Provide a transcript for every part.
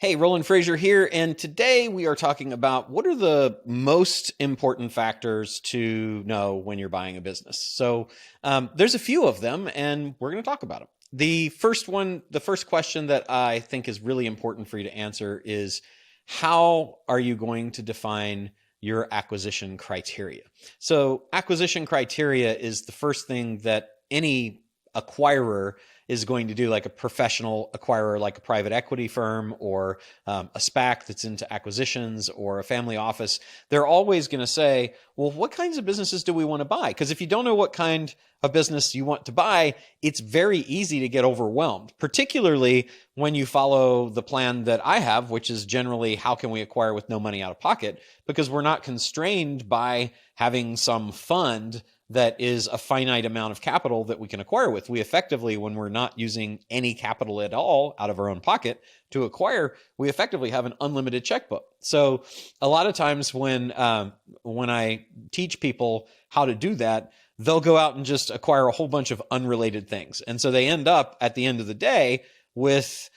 Hey, Roland Frasier here, and today we are talking about what are the most important factors to know when you're buying a business. There's a few of them, and we're going to talk about them. The first question that I think is really important for you to answer is how are you going to define your acquisition criteria? So, acquisition criteria is the first thing that any acquirer is going to do, like a professional acquirer, like a private equity firm or a SPAC that's into acquisitions or a family office. They're always going to say, well, what kinds of businesses do we want to buy? Because if you don't know what kind of business you want to buy, it's very easy to get overwhelmed, particularly when you follow the plan that I have, which is generally how can we acquire with no money out of pocket, because we're not constrained by having some fund that is a finite amount of capital that we can acquire with. We effectively, when we're not using any capital at all out of our own pocket to acquire, we effectively have an unlimited checkbook. So a lot of times when I teach people how to do that, they'll go out and just acquire a whole bunch of unrelated things. And so they end up at the end of the day with,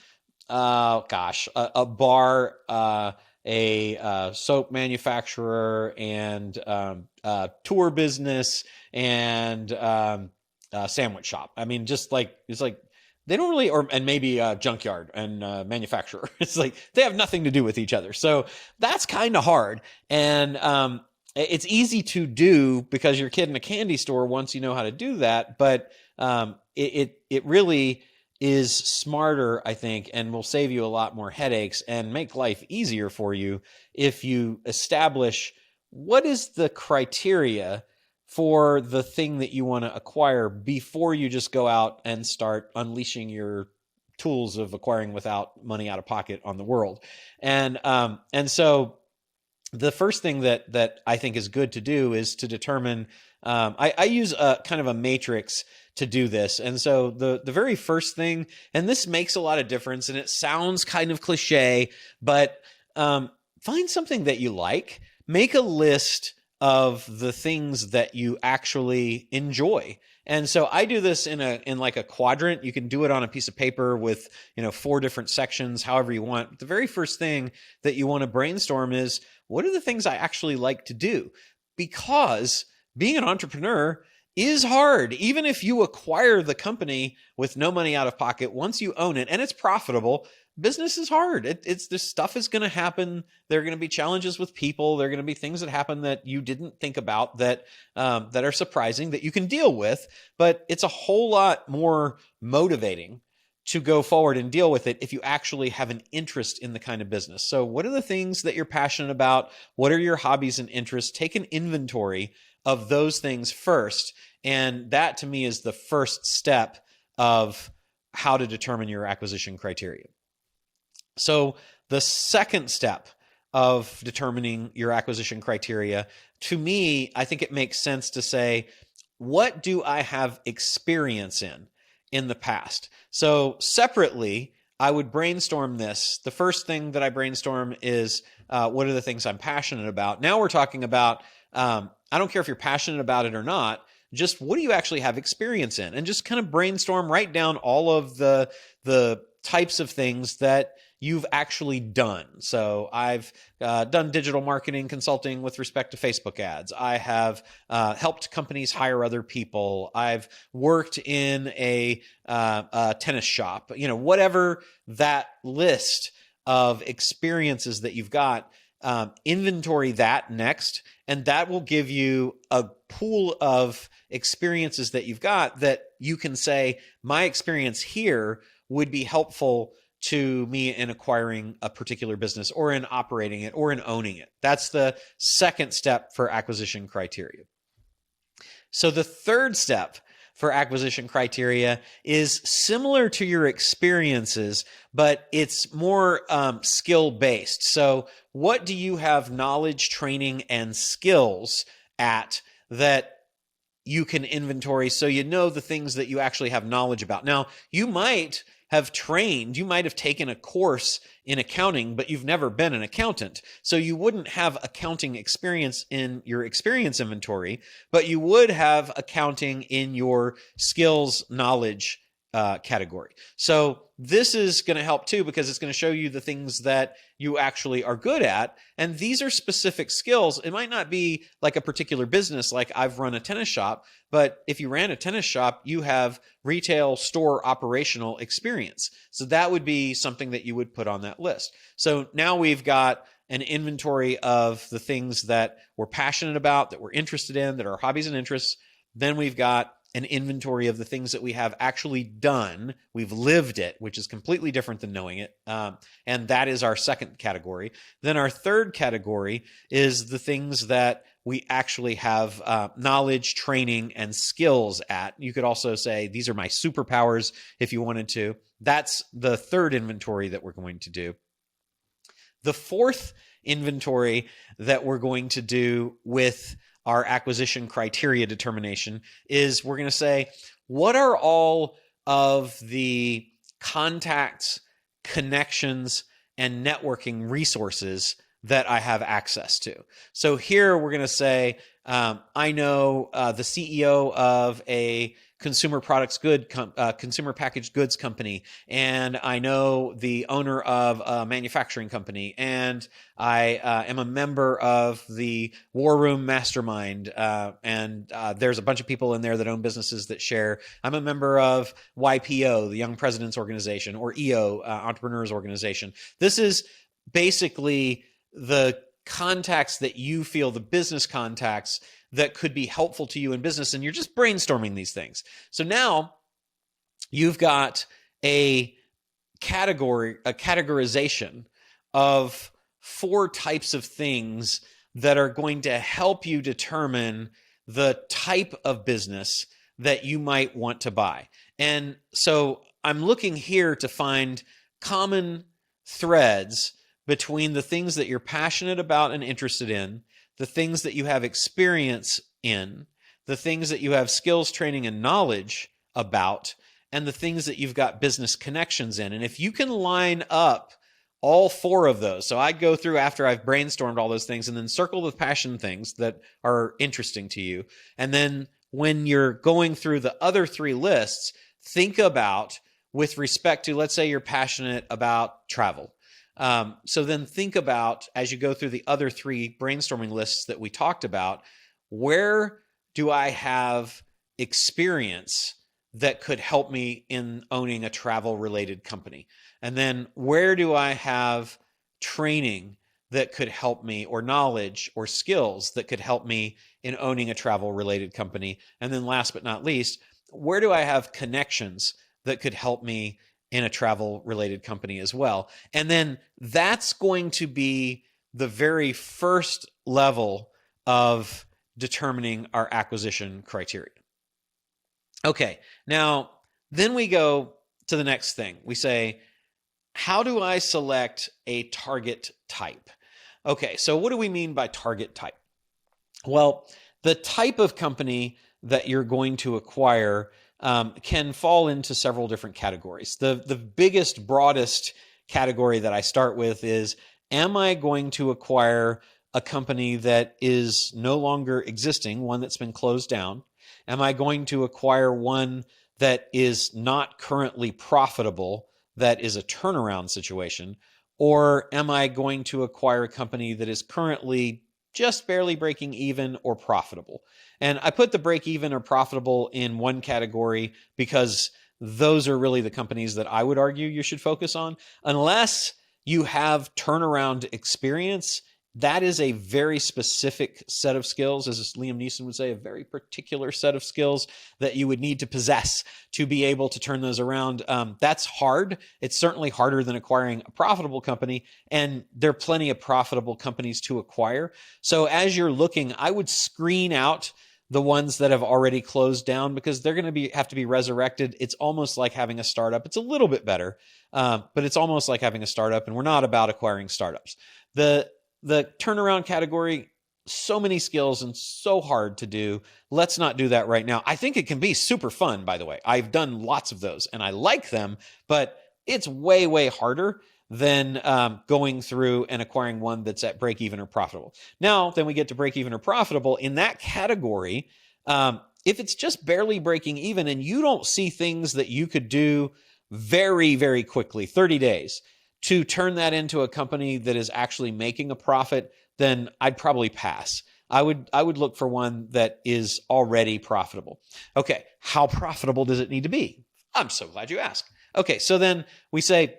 a bar, a soap manufacturer, and tour business, and a sandwich shop. I mean, just like it's like they don't really, and maybe a junkyard and manufacturer. It's like they have nothing to do with each other. So that's kind of hard, and it's easy to do because your kid in a candy store once you know how to do that. But it really is smarter, I think, and will save you a lot more headaches and make life easier for you if you establish what is the criteria for the thing that you want to acquire before you just go out and start unleashing your tools of acquiring without money out of pocket on the world. And so the first thing that I think is good to do is to determine, I use a kind of a matrix to do this. And so the very first thing, and this makes a lot of difference, and it sounds kind of cliche, but find something that you like. Make a list of the things that you actually enjoy. And so I do this in like a quadrant. You can do it on a piece of paper with, 4 different sections, however you want. The very first thing that you want to brainstorm is, what are the things I actually like to do? Because being an entrepreneur is hard. Even if you acquire the company with no money out of pocket, once you own it and it's profitable, business is hard. This stuff is going to happen. There are going to be challenges with people. There are going to be things that happen that you didn't think about that are surprising that you can deal with. But it's a whole lot more motivating to go forward and deal with it if you actually have an interest in the kind of business. So what are the things that you're passionate about? What are your hobbies and interests? Take an inventory of those things first. And that to me is the first step of how to determine your acquisition criteria. So the second step of determining your acquisition criteria, to me, I think it makes sense to say, what do I have experience in the past? So separately, I would brainstorm this. The first thing that I brainstorm is, what are the things I'm passionate about? Now we're talking about, I don't care if you're passionate about it or not, just what do you actually have experience in? And just kind of brainstorm, write down all of the types of things that you've actually done. So I've done digital marketing consulting with respect to Facebook ads. I have helped companies hire other people. I've worked in a tennis shop. Whatever that list of experiences that you've got, inventory that next, and that will give you a pool of experiences that you've got that you can say, my experience here would be helpful to me in acquiring a particular business or in operating it or in owning it. That's the second step for acquisition criteria. So the third step for acquisition criteria is similar to your experiences, but it's more skill-based. So what do you have knowledge, training, and skills at that you can inventory so you know the things that you actually have knowledge about? Now, you might have taken a course in accounting, but you've never been an accountant. So you wouldn't have accounting experience in your experience inventory, but you would have accounting in your skills, knowledge, category. So this is going to help too, because it's going to show you the things that you actually are good at. And these are specific skills. It might not be like a particular business, like I've run a tennis shop, but if you ran a tennis shop, you have retail store operational experience. So that would be something that you would put on that list. So now we've got an inventory of the things that we're passionate about, that we're interested in, that are hobbies and interests. Then we've got an inventory of the things that we have actually done. We've lived it, which is completely different than knowing it. And that is our second category. Then our third category is the things that we actually have knowledge, training, and skills at. You could also say, these are my superpowers if you wanted to. That's the third inventory that we're going to do. The fourth inventory that we're going to do with our acquisition criteria determination is we're going to say, what are all of the contacts, connections, and networking resources that I have access to? So here we're going to say, I know the CEO of a consumer packaged goods company, and I know the owner of a manufacturing company, and I am a member of the War Room Mastermind, and there's a bunch of people in there that own businesses that share. I'm a member of YPO, the Young Presidents Organization, or EO, Entrepreneurs Organization. This is basically the contacts that you feel, the business contacts that could be helpful to you in business, and you're just brainstorming these things. So now you've got a categorization of 4 types of things that are going to help you determine the type of business that you might want to buy. And so I'm looking here to find common threads between the things that you're passionate about and interested in, the things that you have experience in, the things that you have skills, training, and knowledge about, and the things that you've got business connections in. And if you can line up all 4 of those, so I go through after I've brainstormed all those things and then circle the passion things that are interesting to you. And then when you're going through the other 3 lists, think about, with respect to, let's say you're passionate about travel. So then think about, as you go through the other 3 brainstorming lists that we talked about, where do I have experience that could help me in owning a travel-related company? And then where do I have training that could help me, or knowledge or skills that could help me in owning a travel-related company? And then last but not least, where do I have connections that could help me in a travel-related company as well? And then that's going to be the very first level of determining our acquisition criteria. Okay, now then we go to the next thing. We say, how do I select a target type? Okay, so what do we mean by target type? Well, the type of company that you're going to acquire can fall into several different categories. The biggest, broadest category that I start with is, am I going to acquire a company that is no longer existing, one that's been closed down? Am I going to acquire one that is not currently profitable, that is a turnaround situation? Or am I going to acquire a company that is currently just barely breaking even or profitable? And I put the break even or profitable in one category because those are really the companies that I would argue you should focus on. Unless you have turnaround experience, that is a very specific set of skills, as Liam Neeson would say, a very particular set of skills that you would need to possess to be able to turn those around. That's hard. It's certainly harder than acquiring a profitable company, and there are plenty of profitable companies to acquire. So as you're looking, I would screen out the ones that have already closed down, because they're going to have to be resurrected. It's almost like having a startup. It's a little bit better, but it's almost like having a startup, and we're not about acquiring startups. The turnaround category, so many skills and so hard to do. Let's not do that right now. I think it can be super fun, by the way. I've done lots of those and I like them, but it's way, way harder than going through and acquiring one that's at break even or profitable. Now, then we get to break even or profitable. In that category, If it's just barely breaking even and you don't see things that you could do very, very quickly, 30 days, to turn that into a company that is actually making a profit, then I'd probably pass. I would look for one that is already profitable. Okay, how profitable does it need to be? I'm so glad you asked. Okay, so then we say,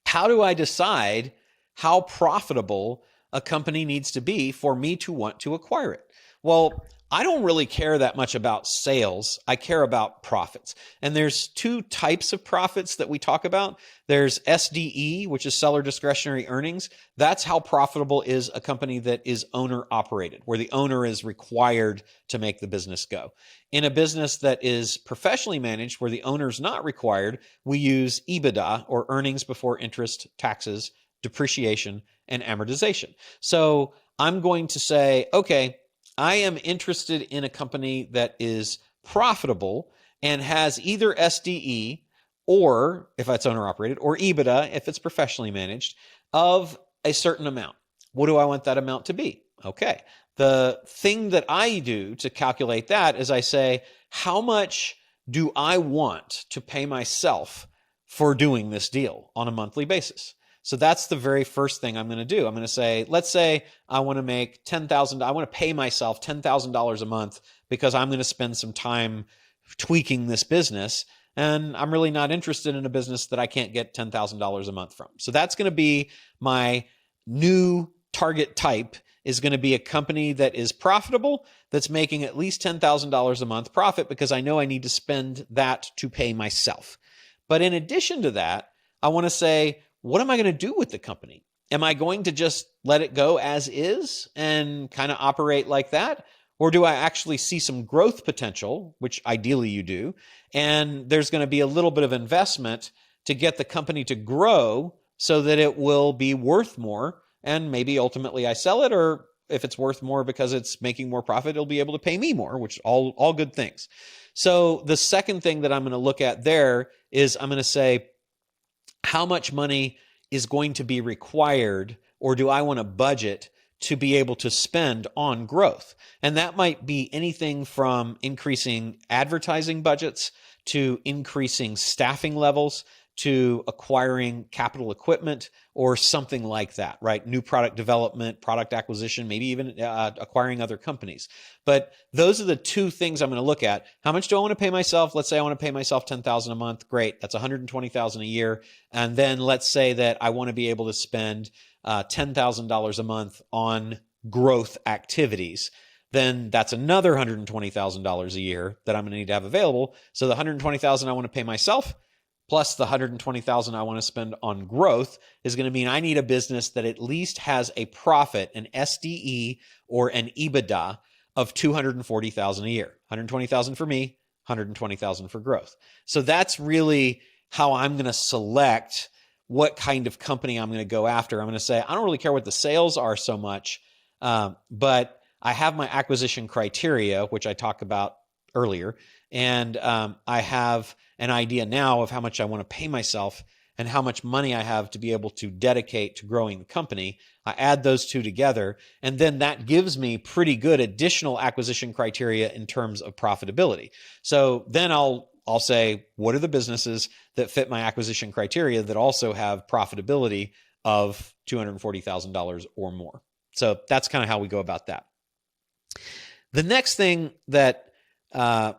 how do I decide how profitable a company needs to be for me to want to acquire it? Well, I don't really care that much about sales. I care about profits. And there's two types of profits that we talk about. There's SDE, which is seller discretionary earnings. That's how profitable is a company that is owner operated, where the owner is required to make the business go. In a business that is professionally managed, where the owner is not required, we use EBITDA, or earnings before interest, taxes, depreciation, and amortization. So I'm going to say, okay, I am interested in a company that is profitable and has either SDE, or if it's owner operated, or EBITDA if it's professionally managed, of a certain amount. What do I want that amount to be? Okay. The thing that I do to calculate that is I say, how much do I want to pay myself for doing this deal on a monthly basis? So that's the very first thing I'm going to do. I'm going to say, let's say I want to make $10,000. I want to pay myself $10,000 a month because I'm going to spend some time tweaking this business. And I'm really not interested in a business that I can't get $10,000 a month from. So that's going to be my new target type, is going to be a company that is profitable, that's making at least $10,000 a month profit, because I know I need to spend that to pay myself. But in addition to that, I want to say, what am I going to do with the company? Am I going to just let it go as is and kind of operate like that? Or do I actually see some growth potential, which ideally you do, and there's going to be a little bit of investment to get the company to grow so that it will be worth more, and maybe ultimately I sell it, or if it's worth more because it's making more profit, it'll be able to pay me more, which all good things. So the second thing that I'm going to look at there is I'm going to say, how much money is going to be required, or do I want to budget to be able to spend on growth? And that might be anything from increasing advertising budgets to increasing staffing levels to acquiring capital equipment or something like that, right? New product development, product acquisition, maybe even acquiring other companies. But those are the two things I'm going to look at. How much do I want to pay myself? Let's say I want to pay myself $10,000 a month. Great. That's $120,000 a year. And then let's say that I want to be able to spend $10,000 a month on growth activities. Then that's another $120,000 a year that I'm going to need to have available. So the $120,000 I want to pay myself, plus the $120,000 I want to spend on growth, is going to mean I need a business that at least has a profit, an SDE or an EBITDA of $240,000 a year. $120,000 for me, $120,000 for growth. So that's really how I'm going to select what kind of company I'm going to go after. I'm going to say, I don't really care what the sales are so much, but I have my acquisition criteria, which I talked about earlier, and I have an idea now of how much I want to pay myself and how much money I have to be able to dedicate to growing the company. I add those two together, and then that gives me pretty good additional acquisition criteria in terms of profitability. So then I'll say, what are the businesses that fit my acquisition criteria that also have profitability of $240,000 or more? So that's kind of how we go about that. The next thing that I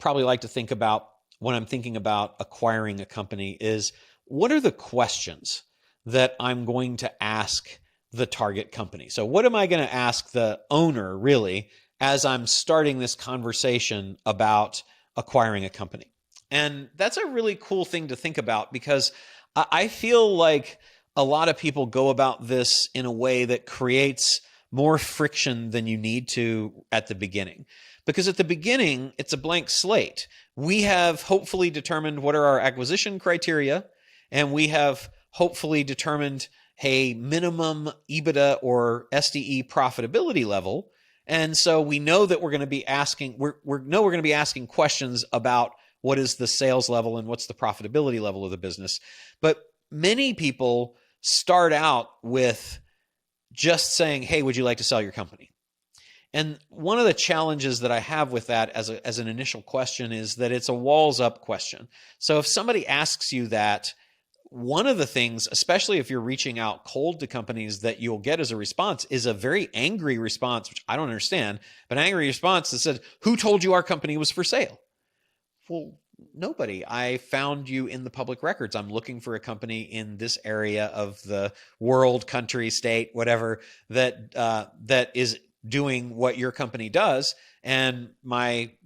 probably like to think about when I'm thinking about acquiring a company is, what are the questions that I'm going to ask the target company? So what am I going to ask the owner, really, as I'm starting this conversation about acquiring a company? And that's a really cool thing to think about, because I feel like a lot of people go about this in a way that creates more friction than you need to at the beginning. Because at the beginning, it's a blank slate. We have hopefully determined what are our acquisition criteria, and we have hopefully determined a minimum EBITDA or SDE profitability level. And so we know that we're going to be asking, we're going to be asking questions about what is the sales level and what's the profitability level of the business. But many people start out with just saying, hey, would you like to sell your company? And one of the challenges that I have with that as an initial question is that it's a walls up question. So if somebody asks you that, one of the things, especially if you're reaching out cold to companies, that you'll get as a response is a very angry response, which I don't understand, but an angry response that says, "Who told you our company was for sale?" Well, nobody. I found you in the public records. I'm looking for a company in this area of the world, country, state, whatever, that is doing what your company does, and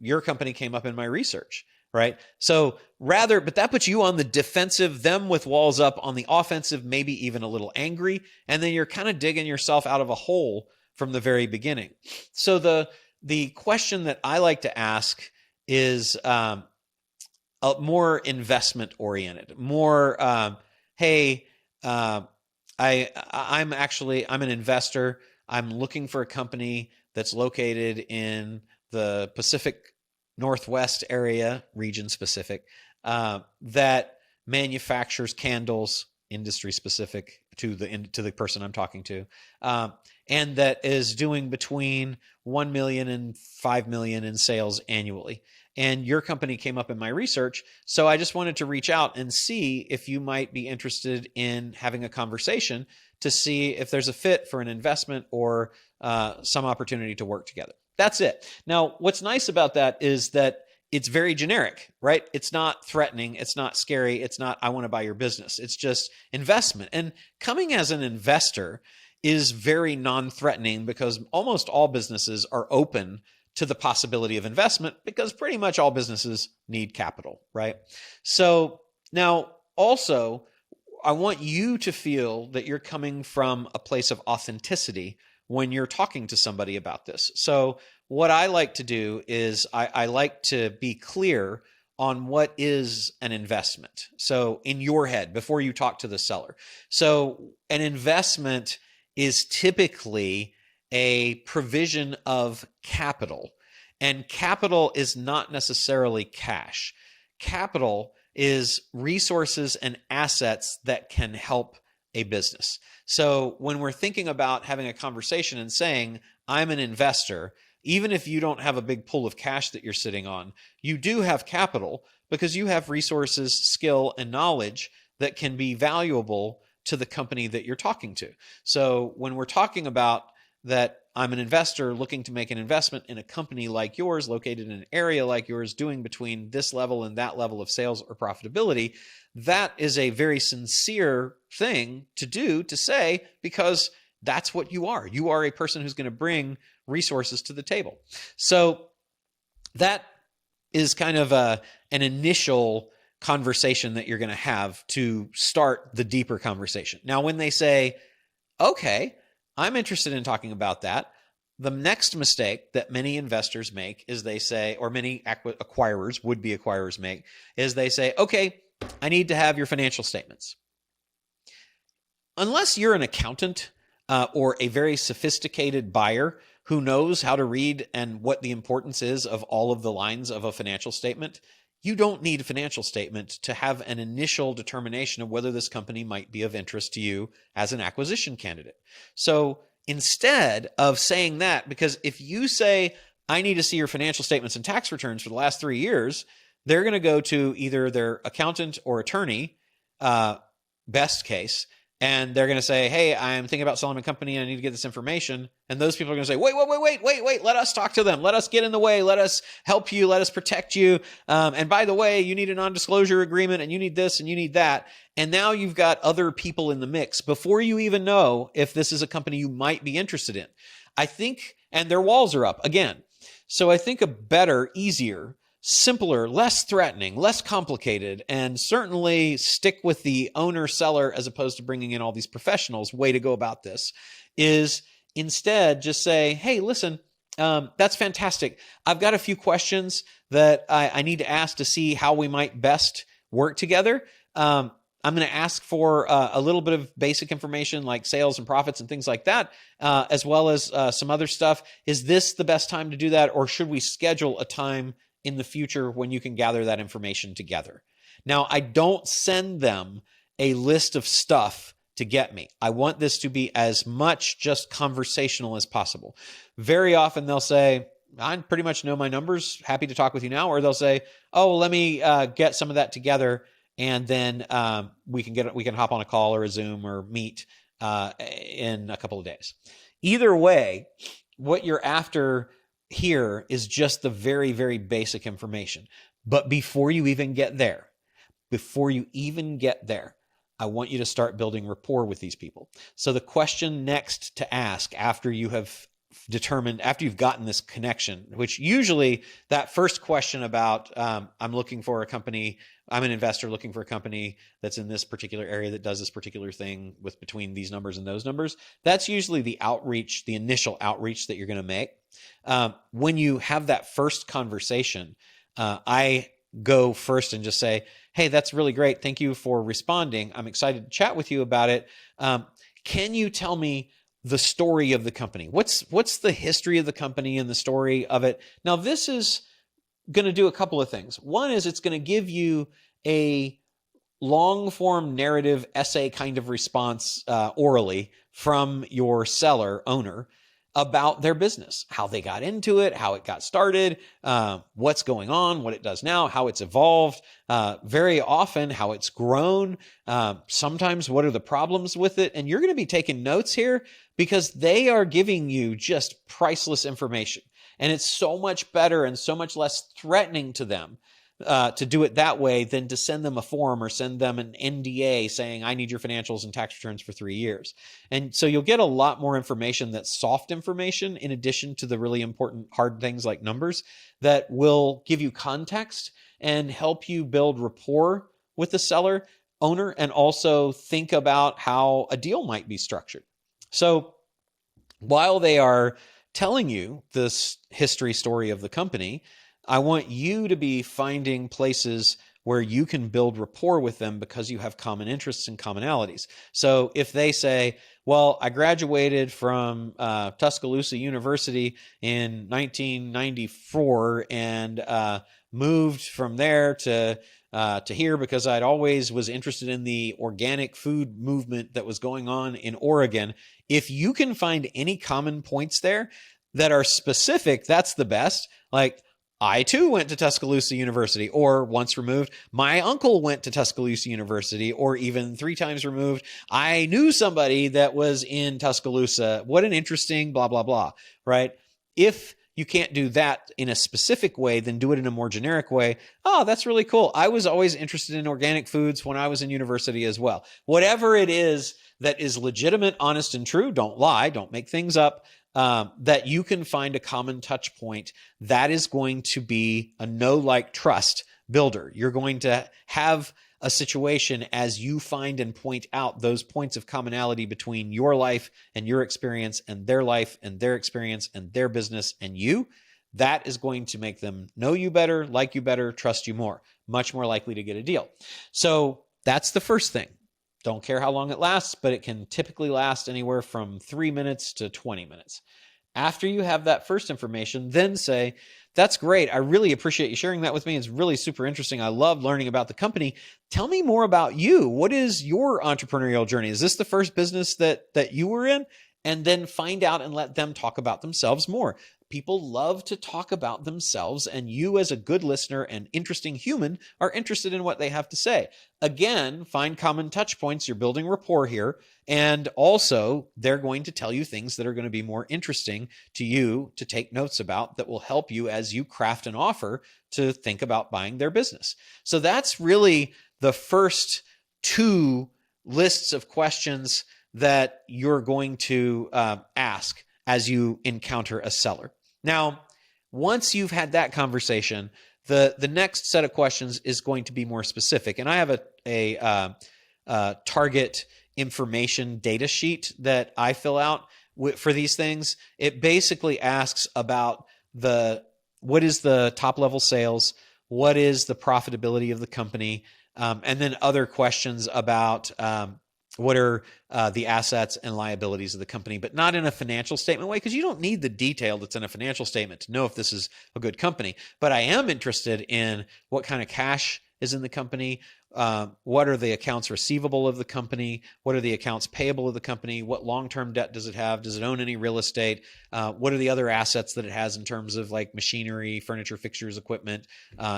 your company came up in my research. Right. So but that puts you on the defensive, them with walls up on the offensive, maybe even a little angry. And then you're kind of digging yourself out of a hole from the very beginning. So the question that I like to ask is more investment oriented, more, hey, I'm an investor. I'm looking for a company that's located in the Pacific Northwest area, region specific, that manufactures candles, industry specific to the person I'm talking to, and that is doing between 1 million and 5 million in sales annually. And your company came up in my research, so I just wanted to reach out and see if you might be interested in having a conversation to see if there's a fit for an investment or some opportunity to work together. That's it. Now, what's nice about that is that it's very generic, right? It's not threatening. It's not scary. It's not, "I want to buy your business." It's just investment. And coming as an investor is very non-threatening because almost all businesses are open to the possibility of investment because pretty much all businesses need capital, right? So now also, I want you to feel that you're coming from a place of authenticity when you're talking to somebody about this. So what I like to do is I like to be clear on what is an investment. So in your head, before you talk to the seller. So an investment is typically a provision of capital, and capital is not necessarily cash. Capital is resources and assets that can help a business. So when we're thinking about having a conversation and saying, "I'm an investor," even if you don't have a big pool of cash that you're sitting on, you do have capital because you have resources, skill, and knowledge that can be valuable to the company that you're talking to. So when we're talking about that, I'm an investor looking to make an investment in a company like yours, located in an area like yours, doing between this level and that level of sales or profitability, that is a very sincere thing to do, to say, because that's what you are. You are a person who's going to bring resources to the table. So that is kind of an initial conversation that you're going to have to start the deeper conversation. Now, when they say, "Okay, I'm interested in talking about that," the next mistake that many investors make is they say, or many acquirers, would-be acquirers make, is they say, "Okay, I need to have your financial statements." Unless you're an accountant or a very sophisticated buyer who knows how to read and what the importance is of all of the lines of a financial statement, you don't need a financial statement to have an initial determination of whether this company might be of interest to you as an acquisition candidate. So instead of saying that, because if you say, "I need to see your financial statements and tax returns for the last 3 years," they're going to go to either their accountant or attorney, best case, and they're going to say, "Hey, I'm thinking about selling a company and I need to get this information." And those people are going to say, wait, let us talk to them. Let us get in the way. Let us help you. Let us protect you. And by the way, you need a non-disclosure agreement and you need this and you need that. And now you've got other people in the mix before you even know if this is a company you might be interested in. I think, and their walls are up again. So I think a better, easier, simpler, less threatening, less complicated, and certainly stick with the owner seller as opposed to bringing in all these professionals way to go about this is instead just say, "Hey, listen, that's fantastic. I've got a few questions that I need to ask to see how we might best work together. I'm going to ask for a little bit of basic information like sales and profits and things like that, as well as some other stuff. Is this the best time to do that, or should we schedule a time in the future when you can gather that information together?" Now, I don't send them a list of stuff to get me. I want this to be as much just conversational as possible. Very often they'll say, I pretty much know my numbers. Happy to talk with you now. Or they'll say, oh, let me get some of that together, and then we can hop on a call or a Zoom or meet in a couple of days. Either way, what you're after here is just the very, very basic information. But before you even get there, I want you to start building rapport with these people. So the question next to ask after you have determined, after you've gotten this connection, which usually that first question about, I'm looking for a company, I'm an investor looking for a company that's in this particular area that does this particular thing with between these numbers and those numbers. That's usually the outreach, the initial outreach that you're going to make. When you have that first conversation, I go first and just say, hey, that's really great. Thank you for responding. I'm excited to chat with you about it. Can you tell me the story of the company? What's the history of the company and the story of it? Now, this is going to do a couple of things. One is it's going to give you a long form narrative essay kind of response orally from your seller owner about their business, how they got into it, how it got started, what's going on, what it does now, how it's evolved, very often how it's grown, sometimes what are the problems with it. And you're going to be taking notes here because they are giving you just priceless information. And it's so much better and so much less threatening to them to do it that way than to send them a form or send them an NDA saying, I need your financials and tax returns for 3 years. And so you'll get a lot more information that's soft information in addition to the really important hard things like numbers that will give you context and help you build rapport with the seller owner and also think about how a deal might be structured. So while they are telling you this history story of the company, I want you to be finding places where you can build rapport with them because you have common interests and commonalities. So if they say, well, I graduated from Tuscaloosa University in 1994 and moved from there to here because I'd always was interested in the organic food movement that was going on in Oregon. If you can find any common points there that are specific, that's the best. Like, I too went to Tuscaloosa University, or once removed, my uncle went to Tuscaloosa University, or even 3 times removed, I knew somebody that was in Tuscaloosa. What an interesting blah, blah, blah, right? If you can't do that in a specific way, then do it in a more generic way. Oh, that's really cool. I was always interested in organic foods when I was in university as well. Whatever it is that is legitimate, honest, and true, don't lie, don't make things up. That you can find a common touch point, that is going to be a know, like, trust builder. You're going to have a situation as you find and point out those points of commonality between your life and your experience and their life and their experience and their business and you. That is going to make them know you better, like you better, trust you more, much more likely to get a deal. So that's the first thing. Don't care how long it lasts, but it can typically last anywhere from 3 minutes to 20 minutes. After you have that first information, then say, that's great. I really appreciate you sharing that with me. It's really super interesting. I love learning about the company. Tell me more about you. What is your entrepreneurial journey? Is this the first business that you were in? And then find out and let them talk about themselves more. People love to talk about themselves, and you as a good listener and interesting human are interested in what they have to say. Again, find common touch points. You're building rapport here. And also, they're going to tell you things that are going to be more interesting to you to take notes about that will help you as you craft an offer to think about buying their business. So that's really the first 2 lists of questions that you're going to ask as you encounter a seller. Now, once you've had that conversation, the next set of questions is going to be more specific. And I have a target information data sheet that I fill out for these things. It basically asks about what is the top level sales, what is the profitability of the company, and then other questions about what are the assets and liabilities of the company, but not in a financial statement way, because you don't need the detail that's in a financial statement to know if this is a good company. But I am interested in what kind of cash is in the company, What are the accounts receivable of the company? What are the accounts payable of the company? What long-term debt does it have? Does it own any real estate? What are the other assets that it has in terms of like machinery, furniture, fixtures, equipment,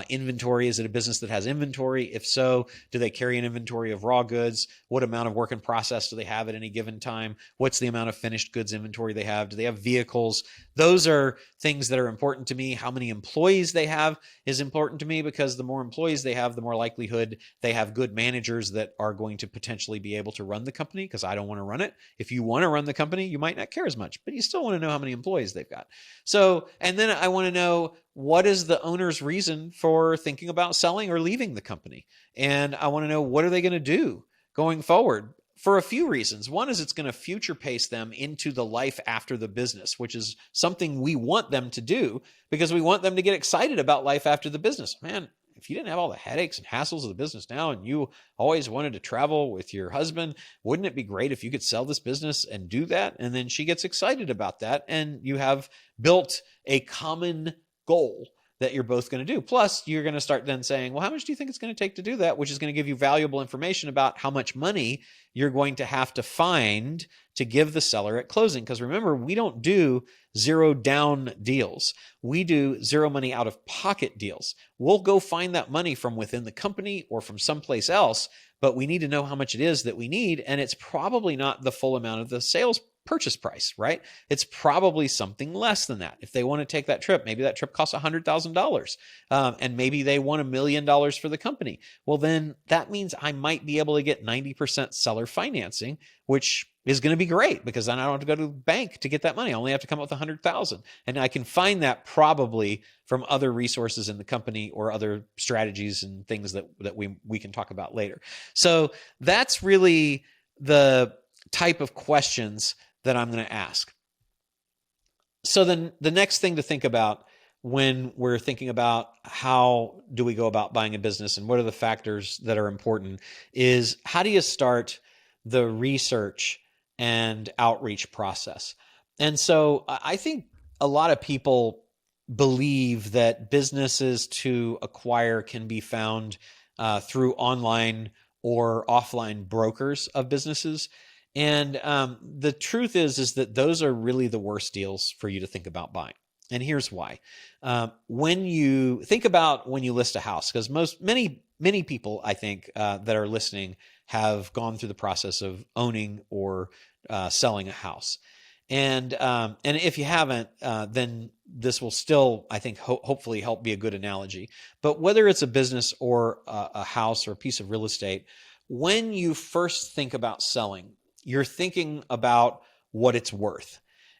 inventory? Is it a business that has inventory? If so, do they carry an inventory of raw goods? What amount of work in process do they have at any given time? What's the amount of finished goods inventory they have? Do they have vehicles? Those are things that are important to me. How many employees they have is important to me, because the more employees they have, the more likelihood they have good managers that are going to potentially be able to run the company, because I don't want to run it. If you want to run the company, you might not care as much, but you still want to know how many employees they've got. So, and then I want to know, what is the owner's reason for thinking about selling or leaving the company? And I want to know, what are they going to do going forward? For a few reasons. One is it's going to future pace them into the life after the business, which is something we want them to do, because we want them to get excited about life after the business. Man, if you didn't have all the headaches and hassles of the business now, and you always wanted to travel with your husband, wouldn't it be great if you could sell this business and do that? And then she gets excited about that, and you have built a common goal that you're both going to do. Plus, you're going to start then saying, well, how much do you think it's going to take to do that? Which is going to give you valuable information about how much money you're going to have to find to give the seller at closing. Because remember, we don't do zero down deals. We do zero money out of pocket deals. We'll go find that money from within the company or from someplace else, but we need to know how much it is that we need. And it's probably not the full amount of the sales purchase price, right? It's probably something less than that. If they want to take that trip, maybe that trip costs $100,000, and maybe they want $1 million for the company. Well, then that means I might be able to get 90% seller financing, which is going to be great, because then I don't have to go to the bank to get that money. I only have to come up with $100,000, and I can find that probably from other resources in the company or other strategies and things that we can talk about later. So that's really the type of questions that I'm going to ask. So then the next thing to think about when we're thinking about how do we go about buying a business and what are the factors that are important is, how do you start the research and outreach process? And so I think a lot of people believe that businesses to acquire can be found through online or offline brokers of businesses. And the truth is that those are really the worst deals for you to think about buying. And here's why. When you think about when you list a house, because many people, I think, that are listening have gone through the process of owning or selling a house. And if you haven't, then this will still, I think, hopefully help be a good analogy. But whether it's a business or a house or a piece of real estate, when you first think about selling, you're thinking about what it's worth.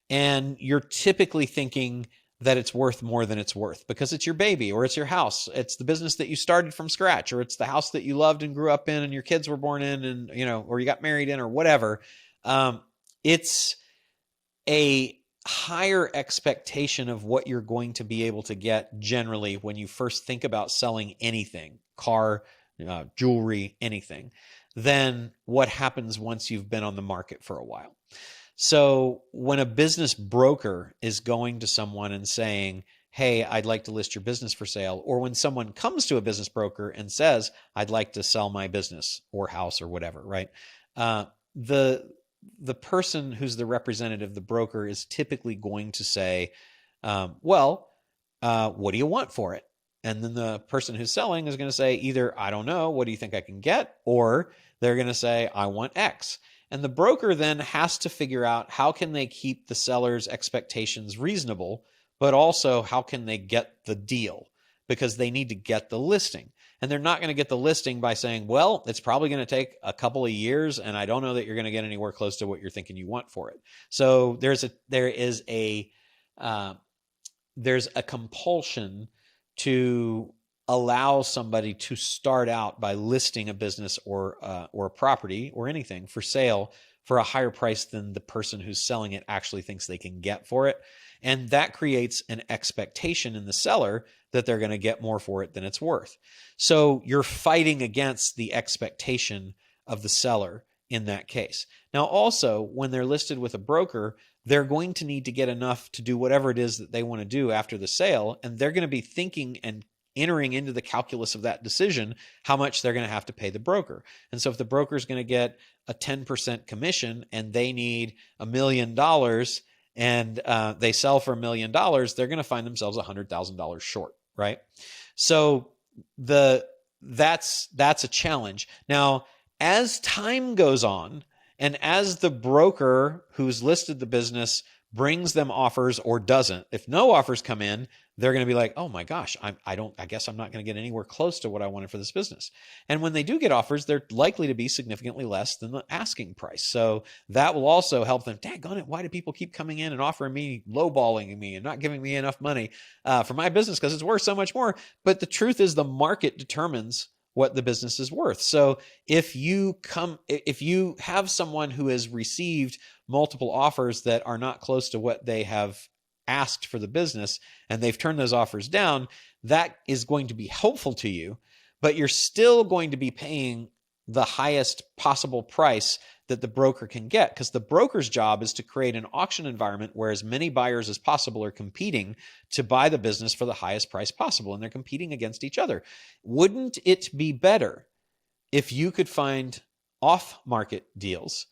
And you're typically thinking that it's worth more than it's worth, because it's your baby, or it's your house. It's the business that you started from scratch, or it's the house that you loved and grew up in and your kids were born in, and, or you got married in, or whatever. It's a higher expectation of what you're going to be able to get generally when you first think about selling anything, car, jewelry, anything, than what happens once you've been on the market for a while. So when a business broker is going to someone and saying, hey, I'd like to list your business for sale, or when someone comes to a business broker and says, I'd like to sell my business or house or whatever, right? The person who's the representative, the broker, is typically going to say, what do you want for it? And then the person who's selling is going to say either, I don't know, what do you think I can get? Or they're going to say, I want X. And the broker then has to figure out how can they keep the seller's expectations reasonable, but also how can they get the deal, because they need to get the listing. And they're not going to get the listing by saying, well, it's probably going to take a couple of years, and I don't know that you're going to get anywhere close to what you're thinking you want for it. So there's a compulsion to allow somebody to start out by listing a business or a property or anything for sale for a higher price than the person who's selling it actually thinks they can get for it. And that creates an expectation in the seller that they're going to get more for it than it's worth. So you're fighting against the expectation of the seller in that case. Now, also, when they're listed with a broker, they're going to need to get enough to do whatever it is that they want to do after the sale. And they're going to be thinking and entering into the calculus of that decision how much they're going to have to pay the broker. And so if the broker is going to get a 10% commission and they need $1 million and they sell for $1 million, they're going to find themselves $100,000 short, right? So that's a challenge. Now, as time goes on, and as the broker who's listed the business brings them offers or doesn't, if no offers come in, they're going to be like, oh my gosh, I guess I'm not going to get anywhere close to what I wanted for this business. And when they do get offers, they're likely to be significantly less than the asking price. So that will also help them. Daggone it, why do people keep coming in and offering me, lowballing me and not giving me enough money for my business because it's worth so much more? But the truth is the market determines what the business is worth. So if you have someone who has received multiple offers that are not close to what they have asked for the business and they've turned those offers down, that is going to be helpful to you, but you're still going to be paying the highest possible price that the broker can get, because the broker's job is to create an auction environment where as many buyers as possible are competing to buy the business for the highest price possible, and they're competing against each other. Wouldn't it be better if you could find off-market deals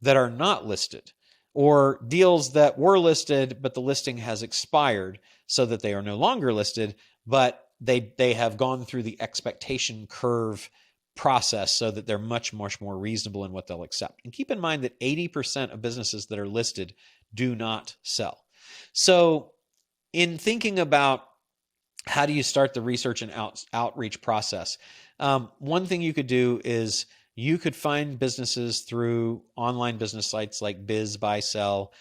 that are not listed, or deals that were listed but the listing has expired so that they are no longer listed, but they have gone through the expectation curve process so that they're much, much more reasonable in what they'll accept? And keep in mind that 80% of businesses that are listed do not sell. So in thinking about how do you start the research and outreach process, one thing you could do is you could find businesses through online business sites like Biz, Buy, Sell,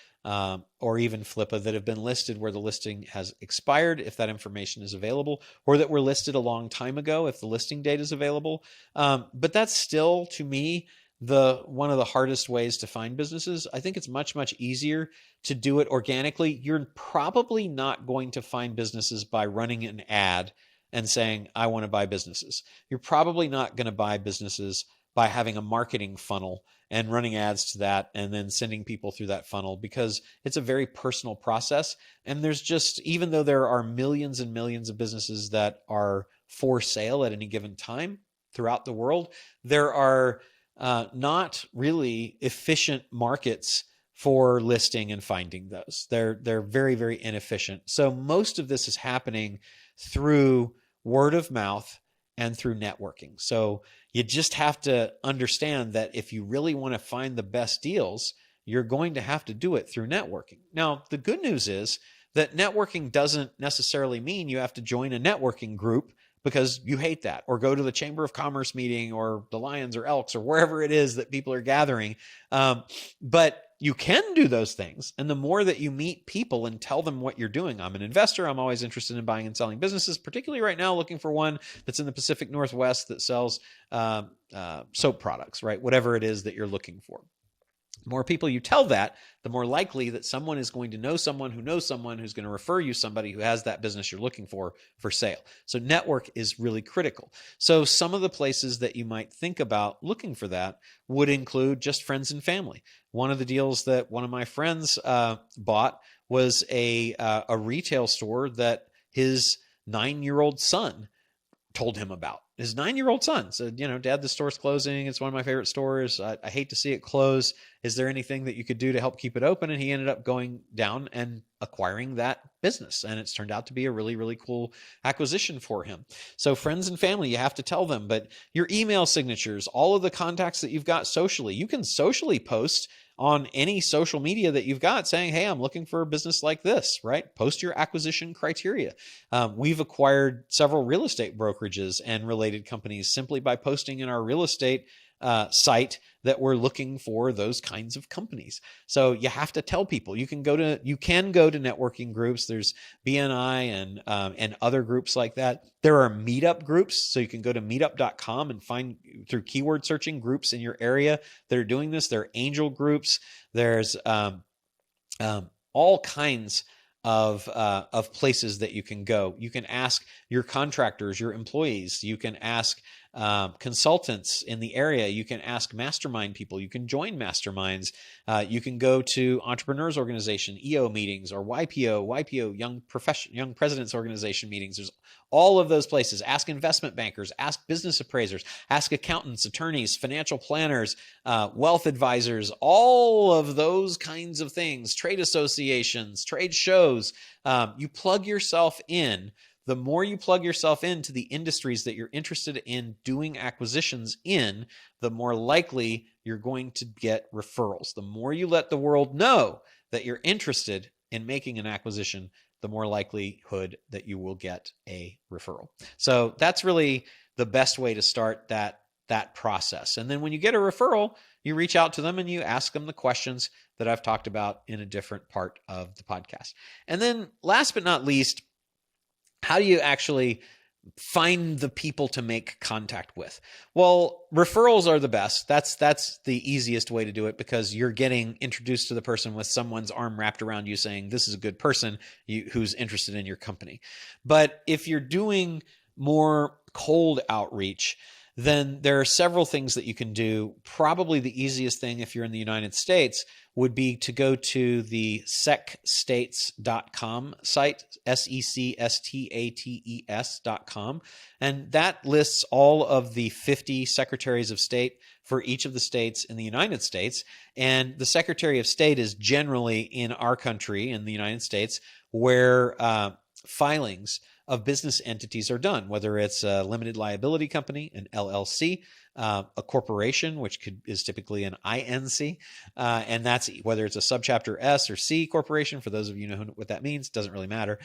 or even Flippa that have been listed where the listing has expired, if that information is available, or that were listed a long time ago if the listing date is available. But that's still, to me, one of the hardest ways to find businesses. I think it's much, much easier to do it organically. You're probably not going to find businesses by running an ad and saying, I want to buy businesses. You're probably not going to buy businesses by having a marketing funnel and running ads to that and then sending people through that funnel, because it's a very personal process. And there's just, even though there are millions and millions of businesses that are for sale at any given time throughout the world, there are not really efficient markets for listing and finding those. They're very, very inefficient. So most of this is happening through word of mouth and through networking. So you just have to understand that if you really want to find the best deals, you're going to have to do it through networking. Now, the good news is that networking doesn't necessarily mean you have to join a networking group because you hate that, or go to the Chamber of Commerce meeting or the Lions or Elks or wherever it is that people are gathering. But you can do those things. And the more that you meet people and tell them what you're doing, I'm an investor, I'm always interested in buying and selling businesses, particularly right now looking for one that's in the Pacific Northwest that sells soap products, right? Whatever it is that you're looking for. The more people you tell that, the more likely that someone is going to know someone who knows someone who's going to refer you somebody who has that business you're looking for sale. So network is really critical. So some of the places that you might think about looking for that would include just friends and family. One of the deals that one of my friends bought was a retail store that his 9-year-old son told him about. His 9-year-old son said, Dad, the store's closing. It's one of my favorite stores. I hate to see it close. Is there anything that you could do to help keep it open? And he ended up going down and acquiring that business. And it's turned out to be a really, really cool acquisition for him. So friends and family, you have to tell them, but your email signatures, all of the contacts that you've got socially, you can socially post on any social media that you've got saying, hey, I'm looking for a business like this, right? Post your acquisition criteria. We've acquired several real estate brokerages and related companies simply by posting in our real estate site that we're looking for those kinds of companies. So you have to tell people. You can go to networking groups. There's BNI and other groups like that. There are meetup groups, so you can go to meetup.com and find through keyword searching groups in your area that are doing this. There are angel groups. There's all kinds of places that you can go. You can ask your contractors, your employees. You can ask consultants in the area. You can ask mastermind people. You can join masterminds. You can go to Entrepreneurs Organization, EO meetings, or YPO, Young Presidents Organization meetings. There's all of those places. Ask investment bankers, ask business appraisers, ask accountants, attorneys, financial planners, wealth advisors, all of those kinds of things, trade associations, trade shows. You plug yourself in. The more you plug yourself into the industries that you're interested in doing acquisitions in, the more likely you're going to get referrals. The more you let the world know that you're interested in making an acquisition, the more likelihood that you will get a referral. So that's really the best way to start that process. And then when you get a referral, you reach out to them and you ask them the questions that I've talked about in a different part of the podcast. And then last but not least, how do you actually find the people to make contact with? Well, referrals are the best. That's the easiest way to do it, because you're getting introduced to the person with someone's arm wrapped around you saying, this is a good person who's interested in your company. But if you're doing more cold outreach, then there are several things that you can do. Probably the easiest thing, if you're in the United States, would be to go to the secstates.com site, secstates.com. And that lists all of the 50 secretaries of state for each of the states in the United States. And the Secretary of State is generally in our country, in the United States, where filings of business entities are done, whether it's a limited liability company, an LLC, a corporation, which is typically an INC, and that's whether it's a subchapter S or C corporation. For those of you who know what that means, doesn't really matter.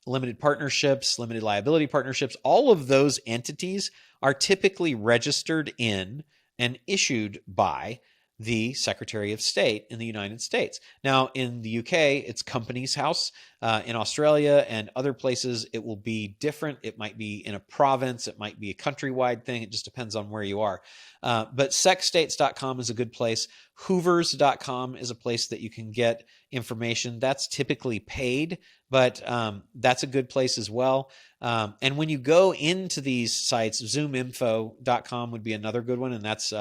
Limited partnerships, limited liability partnerships, all of those entities are typically registered in and issued by the Secretary of State in the United States. Now, in the UK, it's Companies House. In Australia and other places, it will be different. It might be in a province. It might be a countrywide thing. It just depends on where you are. But secstates.com is a good place. Hoovers.com is a place that you can get information. That's typically paid, but that's a good place as well. And when you go into these sites, zoominfo.com would be another good one, and that's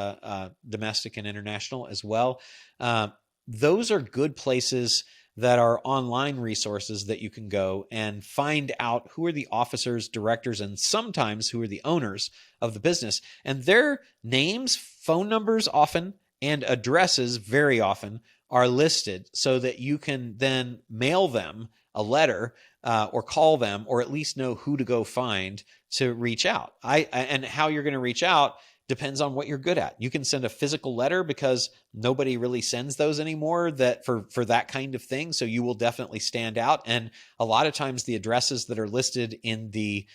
domestic and international as well. Those are good places that are online resources that you can go and find out who are the officers, directors, and sometimes who are the owners of the business. And their names, phone numbers often, and addresses very often are listed so that you can then mail them a letter or call them, or at least know who to go find to reach out. And how you're going to reach out depends on what you're good at. You can send a physical letter because nobody really sends those anymore that for that kind of thing. So you will definitely stand out. And a lot of times the addresses that are listed in the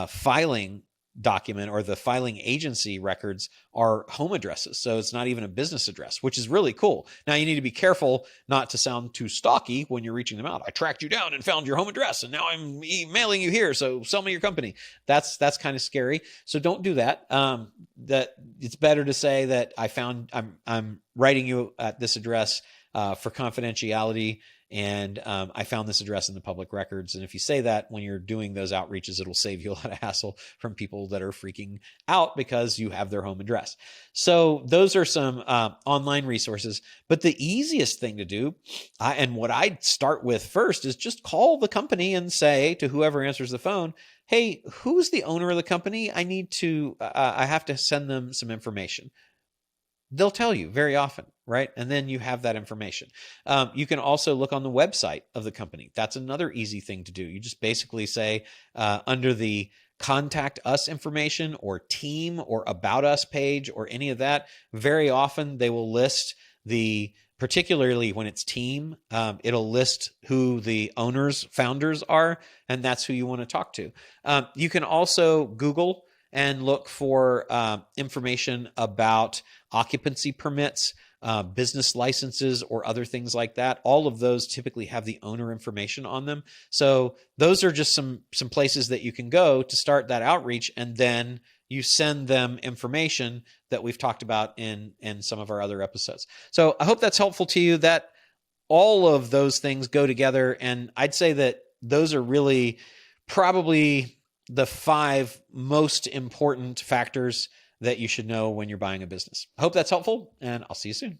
filing document or the filing agency records are home addresses. So it's not even a business address, which is really cool. Now you need to be careful not to sound too stalky when you're reaching them out. I tracked you down and found your home address and now I'm emailing you here. So sell me your company. That's kind of scary. So don't do that. That it's better to say that I'm writing you at this address for confidentiality. And I found this address in the public records. And if you say that when you're doing those outreaches, it'll save you a lot of hassle from people that are freaking out because you have their home address. So those are some online resources. But the easiest thing to do, and what I'd start with first, is just call the company and say to whoever answers the phone, hey, who's the owner of the company? I have to send them some information. They'll tell you very often, right? And then you have that information. You can also look on the website of the company. That's another easy thing to do. You just basically say under the contact us information or team or about us page or any of that, very often they will list particularly when it's team, it'll list who the founders are, and that's who you want to talk to. You can also Google and look for information about occupancy permits, business licenses, or other things like that. All of those typically have the owner information on them. So those are just some places that you can go to start that outreach, and then you send them information that we've talked about in some of our other episodes. So I hope that's helpful to you, that all of those things go together. And I'd say that those are really probably the 5 most important factors that you should know when you're buying a business. I hope that's helpful, and I'll see you soon.